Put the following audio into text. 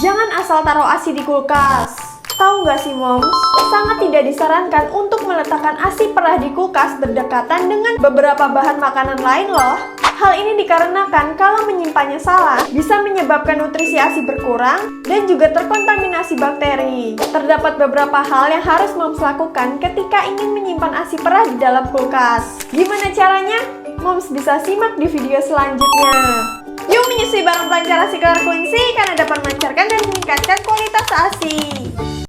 Jangan asal taruh ASI di kulkas. Tahu nggak sih moms, sangat tidak disarankan untuk meletakkan ASI perah di kulkas berdekatan dengan beberapa bahan makanan lain loh. Hal ini dikarenakan kalau menyimpannya salah, bisa menyebabkan nutrisi ASI berkurang dan juga terkontaminasi bakteri. Terdapat beberapa hal yang harus moms lakukan ketika ingin menyimpan ASI perah di dalam kulkas. Gimana caranya? Moms bisa simak di video selanjutnya. Yuk menyusui barang pelajar ASI Clear Quincy karena dapat melancarkan dan meningkatkan kualitas ASI.